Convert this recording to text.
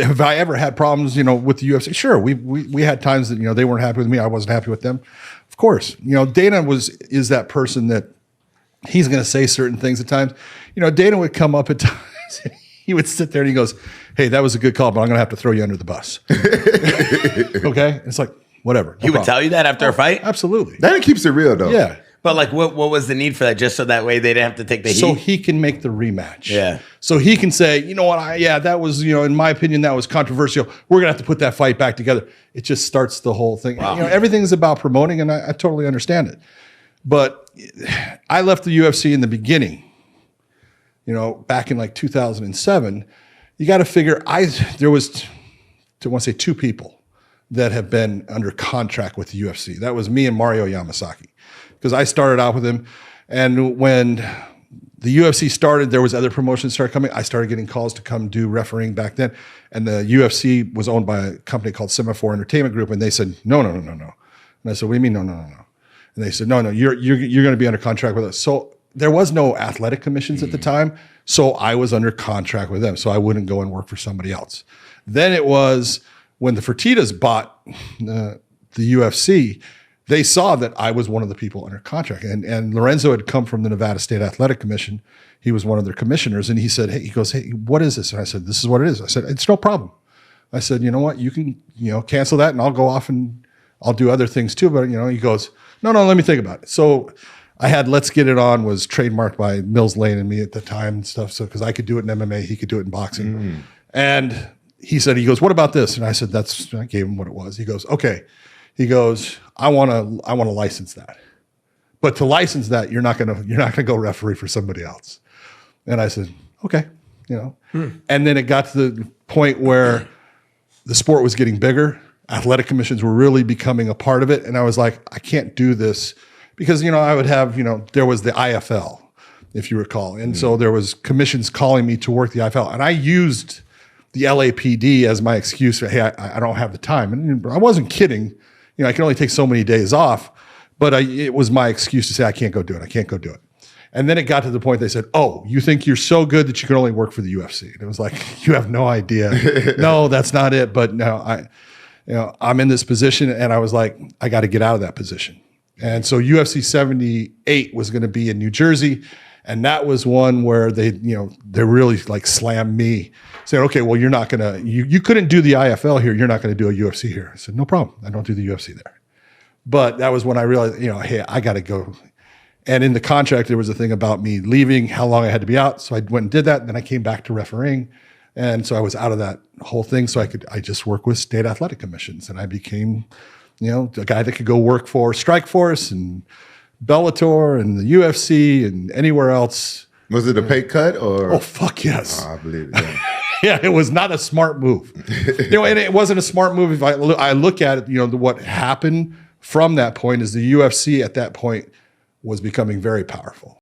have I ever had problems, with the UFC? Sure. We had times that, they weren't happy with me. I wasn't happy with them. Of course, Dana is that person that he's going to say certain things at times. Dana would come up at times and he would sit there and he goes, "Hey, that was a good call, but I'm going to have to throw you under the bus." Okay. It's like, whatever. He would tell you that after a fight? Absolutely. That keeps it real, though. Yeah. But like, what was the need for that? Just so that way they didn't have to take the heat? So he can make the rematch. Yeah. So he can say, you know what, that was, in my opinion, that was controversial. We're going to have to put that fight back together. It just starts the whole thing. Wow. Everything's about promoting, and I totally understand it. But I left the UFC in the beginning, back in like 2007. You got to figure, there was, I want to say 2 people that have been under contract with the UFC. That was me and Mario Yamasaki. Because I started out with him, and when the UFC started, there was other promotions started coming. I started getting calls to come do refereeing back then, and the UFC was owned by a company called Semaphore Entertainment Group, and they said, no. And I said, what do you mean, no? And they said, no, you're going to be under contract with us. So there was no athletic commissions at the time, so I was under contract with them, so I wouldn't go and work for somebody else. Then it was when the Fertittas bought the UFC. They saw that I was one of the people under contract, and Lorenzo had come from the Nevada State Athletic Commission. He was one of their commissioners, and he said, hey, what is this? And I said, this is what it is. I said, it's no problem. I said, you know what? You can, cancel that, and I'll go off and I'll do other things too. But, he goes, no, let me think about it. So I had Let's Get It On was trademarked by Mills Lane and me at the time and stuff. So, because I could do it in MMA, he could do it in boxing. And he goes, what about this? And I said, I gave him what it was. He goes, okay. He goes, I want to license that, but to license that, you're not gonna go referee for somebody else. And I said, okay, And then it got to the point where the sport was getting bigger. Athletic commissions were really becoming a part of it, and I was like, I can't do this because I would have there was the IFL, if you recall, and so there was commissions calling me to work the IFL, and I used the LAPD as my excuse for, hey, I don't have the time, and I wasn't kidding. I can only take so many days off, but it was my excuse to say, I can't go do it. And then it got to the point they said, oh, you think you're so good that you can only work for the UFC. And it was like, you have no idea. No, that's not it. But no, I'm in this position, and I was like, I got to get out of that position. And so UFC 78 was going to be in New Jersey. And that was one where they really like slammed me, saying, okay, well, you're not going to, you couldn't do the IFL here. You're not going to do a UFC here. I said, no problem. I don't do the UFC there. But that was when I realized, hey, I got to go. And in the contract, there was a thing about me leaving, how long I had to be out. So I went and did that. And then I came back to refereeing. And so I was out of that whole thing. So I just work with state athletic commissions. And I became, a guy that could go work for Strikeforce and Bellator and the UFC and anywhere else. Was it a pay cut or? Oh, fuck yes. Oh, I believe it. Yeah. Yeah, it was not a smart move. And it wasn't a smart move. If I look at it, what happened from that point is the UFC at that point was becoming very powerful.